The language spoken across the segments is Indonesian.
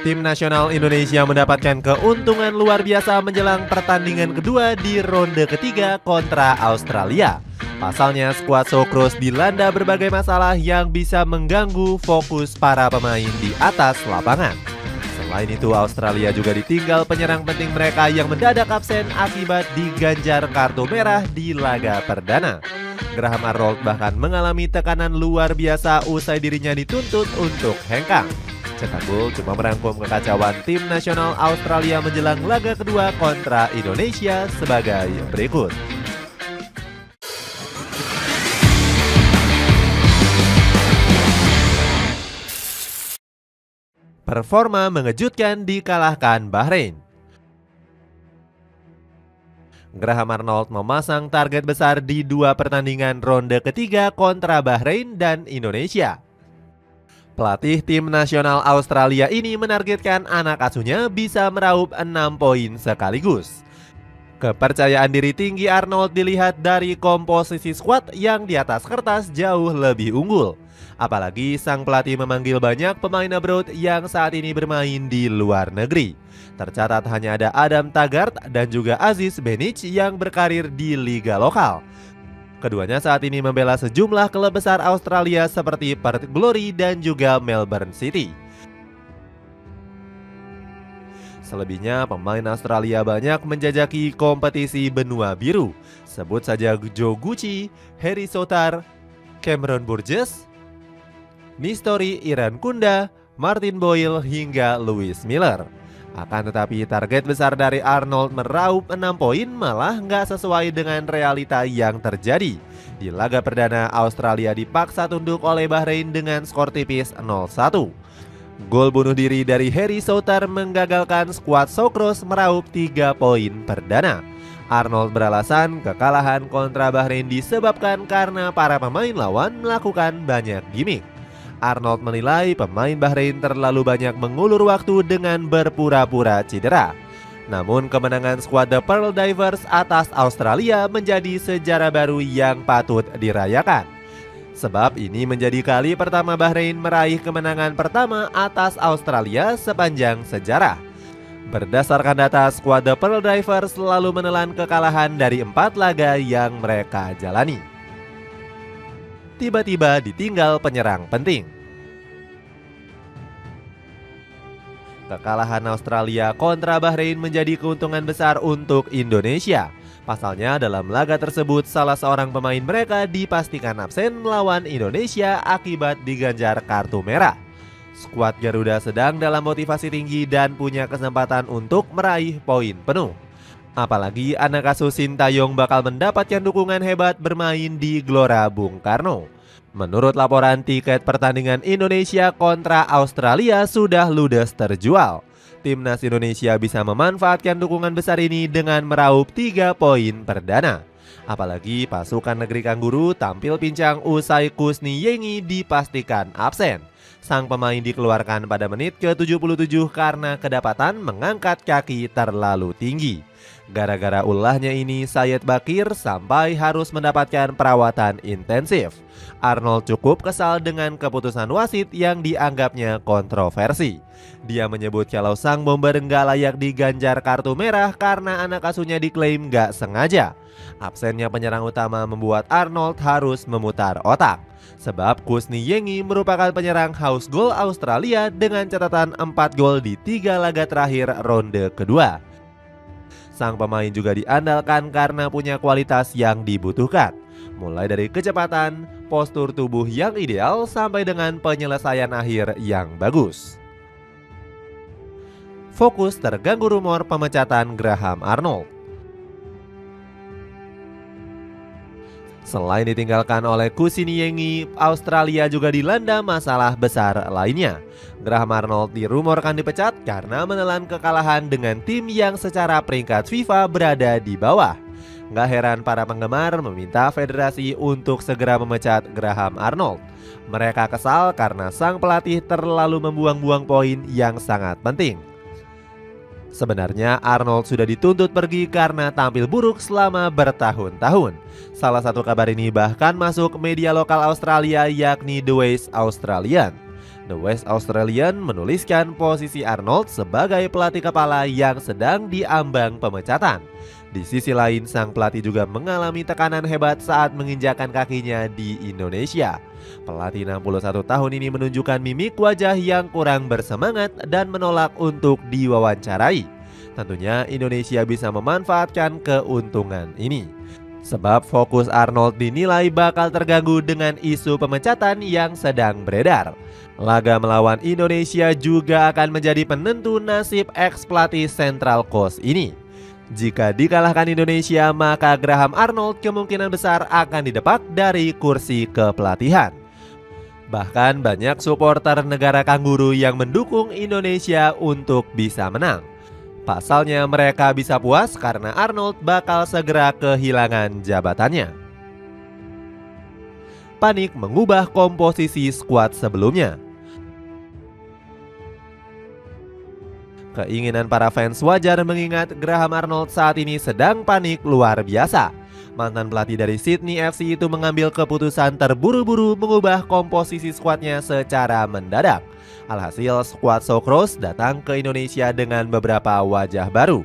Tim nasional Indonesia mendapatkan keuntungan luar biasa menjelang pertandingan kedua di ronde ketiga kontra Australia. Pasalnya, skuad Socceroos dilanda berbagai masalah yang bisa mengganggu fokus para pemain di atas lapangan. Selain itu, Australia juga ditinggal penyerang penting mereka yang mendadak absen akibat diganjar kartu merah di laga perdana. Graham Arnold bahkan mengalami tekanan luar biasa usai dirinya dituntut untuk hengkang. Cetak gol cuma merangkum kekacauan tim nasional Australia menjelang laga kedua kontra Indonesia sebagai berikut. Performa mengejutkan dikalahkan Bahrain. Graham Arnold memasang target besar di dua pertandingan ronde ketiga kontra Bahrain dan Indonesia. Pelatih tim nasional Australia ini menargetkan anak asuhnya bisa meraup 6 poin sekaligus. Kepercayaan diri tinggi Arnold dilihat dari komposisi skuad yang di atas kertas jauh lebih unggul. Apalagi sang pelatih memanggil banyak pemain abroad yang saat ini bermain di luar negeri. Tercatat hanya ada Adam Taggart dan juga Aziz Behich yang berkarir di liga lokal. Keduanya saat ini membela sejumlah klub besar Australia seperti Perth Glory dan juga Melbourne City. Selebihnya, pemain Australia banyak menjajaki kompetisi benua biru. Sebut saja Joe Gucci, Harry Souttar, Cameron Burgess, Nistori Irankunda, Martin Boyle hingga Lewis Miller. Akan tetapi target besar dari Arnold meraup 6 poin malah nggak sesuai dengan realita yang terjadi. Di laga perdana, Australia dipaksa tunduk oleh Bahrain dengan skor tipis 0-1. Gol bunuh diri dari Harry Souttar menggagalkan skuad Socceroos meraup 3 poin perdana. Arnold beralasan kekalahan kontra Bahrain disebabkan karena para pemain lawan melakukan banyak gimmick. Arnold menilai pemain Bahrain terlalu banyak mengulur waktu dengan berpura-pura cedera. Namun kemenangan skuad The Pearl Divers atas Australia menjadi sejarah baru yang patut dirayakan. Sebab ini menjadi kali pertama Bahrain meraih kemenangan pertama atas Australia sepanjang sejarah. Berdasarkan data, skuad The Pearl Divers selalu menelan kekalahan dari 4 laga yang mereka jalani. Tiba-tiba ditinggal penyerang penting. Kekalahan Australia kontra Bahrain menjadi keuntungan besar untuk Indonesia. Pasalnya dalam laga tersebut salah seorang pemain mereka dipastikan absen melawan Indonesia akibat diganjar kartu merah. Skuad Garuda sedang dalam motivasi tinggi dan punya kesempatan untuk meraih poin penuh. Apalagi anak asuh Sintayong bakal mendapatkan dukungan hebat bermain di Gelora Bung Karno. Menurut laporan, tiket pertandingan Indonesia kontra Australia sudah ludes terjual. Timnas Indonesia bisa memanfaatkan dukungan besar ini dengan meraup 3 poin perdana. Apalagi pasukan negeri Kangguru tampil pincang usai Kusni Yengi dipastikan absen. Sang pemain dikeluarkan pada menit ke-77 karena kedapatan mengangkat kaki terlalu tinggi. Gara-gara ulahnya ini, Sayed Bakir sampai harus mendapatkan perawatan intensif. Arnold cukup kesal dengan keputusan wasit yang dianggapnya kontroversi. Dia menyebut kalau sang bomber nggak layak diganjar kartu merah karena anak asuhnya diklaim nggak sengaja. Absennya penyerang utama membuat Arnold harus memutar otak. Sebab Kusni Yengi merupakan penyerang haus gol Australia dengan catatan 4 gol di 3 laga terakhir ronde kedua. Sang pemain juga diandalkan karena punya kualitas yang dibutuhkan, mulai dari kecepatan, postur tubuh yang ideal, sampai dengan penyelesaian akhir yang bagus. Fokus terganggu rumor pemecatan Graham Arnold. Selain ditinggalkan oleh Kusni Yengi, Australia juga dilanda masalah besar lainnya. Graham Arnold dirumorkan dipecat karena menelan kekalahan dengan tim yang secara peringkat FIFA berada di bawah. Gak heran para penggemar meminta federasi untuk segera memecat Graham Arnold. Mereka kesal karena sang pelatih terlalu membuang-buang poin yang sangat penting. Sebenarnya Arnold sudah dituntut pergi karena tampil buruk selama bertahun-tahun. Salah satu kabar ini bahkan masuk media lokal Australia yakni The Waste Australian. The West Australian menuliskan posisi Arnold sebagai pelatih kepala yang sedang diambang pemecatan. Di sisi lain, sang pelatih juga mengalami tekanan hebat saat menginjakan kakinya di Indonesia. Pelatih 61 tahun ini menunjukkan mimik wajah yang kurang bersemangat dan menolak untuk diwawancarai. Tentunya Indonesia bisa memanfaatkan keuntungan ini, sebab fokus Arnold dinilai bakal terganggu dengan isu pemecatan yang sedang beredar. Laga melawan Indonesia juga akan menjadi penentu nasib ex-pelatih Central Coast ini. Jika dikalahkan Indonesia, maka Graham Arnold kemungkinan besar akan didepak dari kursi kepelatihan. Bahkan banyak supporter negara Kanguru yang mendukung Indonesia untuk bisa menang. Pasalnya mereka bisa puas karena Arnold bakal segera kehilangan jabatannya. Panik mengubah komposisi skuad sebelumnya. Keinginan para fans wajar mengingat Graham Arnold saat ini sedang panik luar biasa. Mantan pelatih dari Sydney FC itu mengambil keputusan terburu-buru mengubah komposisi skuadnya secara mendadak. Alhasil skuad Socceroos datang ke Indonesia dengan beberapa wajah baru.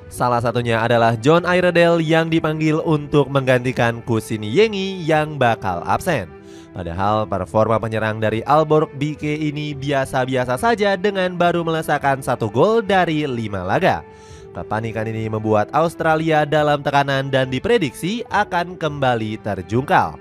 Salah satunya adalah John Iredale yang dipanggil untuk menggantikan Kusini Yengi yang bakal absen. Padahal performa penyerang dari Aalborg BK ini biasa-biasa saja dengan baru melesakkan 1 gol dari 5 laga. Kepanikan ini membuat Australia dalam tekanan dan diprediksi akan kembali terjungkal.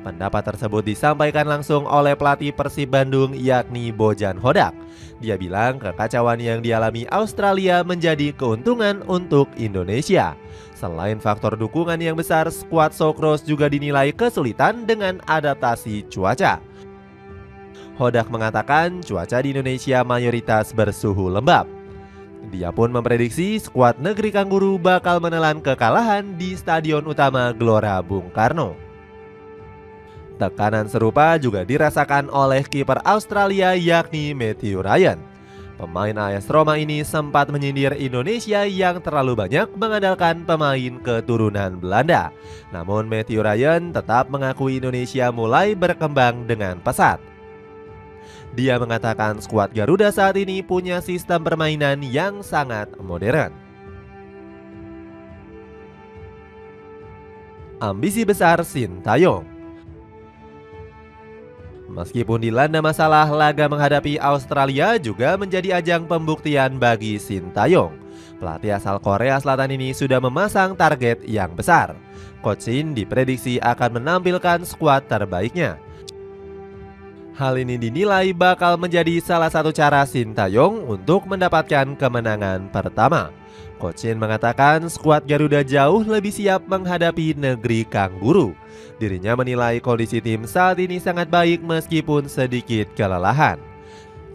Pendapat tersebut disampaikan langsung oleh pelatih Persib Bandung yakni Bojan Hodak. Dia bilang kekacauan yang dialami Australia menjadi keuntungan untuk Indonesia. Selain faktor dukungan yang besar, skuad Socceroos juga dinilai kesulitan dengan adaptasi cuaca. Hodak mengatakan cuaca di Indonesia mayoritas bersuhu lembab. Dia pun memprediksi skuad negeri Kanguru bakal menelan kekalahan di Stadion Utama Gelora Bung Karno. Tekanan serupa juga dirasakan oleh kiper Australia yakni Matthew Ryan. Pemain AS Roma ini sempat menyindir Indonesia yang terlalu banyak mengandalkan pemain keturunan Belanda. Namun Matthew Ryan tetap mengakui Indonesia mulai berkembang dengan pesat. Dia mengatakan skuad Garuda saat ini punya sistem permainan yang sangat modern. Ambisi besar Sintayong. Meskipun dilanda masalah, laga menghadapi Australia juga menjadi ajang pembuktian bagi Sintayong. Pelatih asal Korea Selatan ini sudah memasang target yang besar. Coach Shin diprediksi akan menampilkan skuad terbaiknya. Hal ini dinilai bakal menjadi salah satu cara Sintayong untuk mendapatkan kemenangan pertama. Coach Shin mengatakan skuad Garuda jauh lebih siap menghadapi negeri Kanguru. Dirinya menilai kondisi tim saat ini sangat baik meskipun sedikit kelelahan.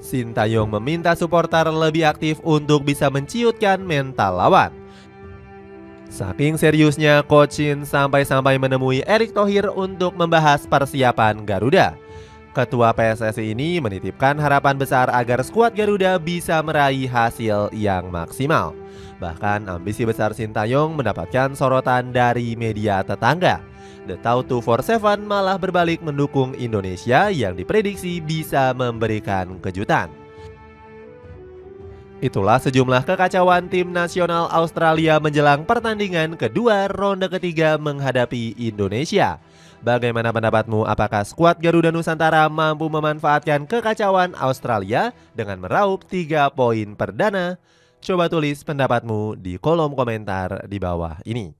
Sintayong meminta supporter lebih aktif untuk bisa menciutkan mental lawan. Saking seriusnya, Coach Shin sampai-sampai menemui Erick Thohir untuk membahas persiapan Garuda. Ketua PSSI ini menitipkan harapan besar agar skuad Garuda bisa meraih hasil yang maksimal. Bahkan ambisi besar Sintayong mendapatkan sorotan dari media tetangga. The Tau 247 malah berbalik mendukung Indonesia yang diprediksi bisa memberikan kejutan. Itulah sejumlah kekacauan tim nasional Australia menjelang pertandingan kedua ronde ketiga menghadapi Indonesia. Bagaimana pendapatmu? Apakah skuad Garuda Nusantara mampu memanfaatkan kekacauan Australia dengan meraup 3 poin perdana? Coba tulis pendapatmu di kolom komentar di bawah ini.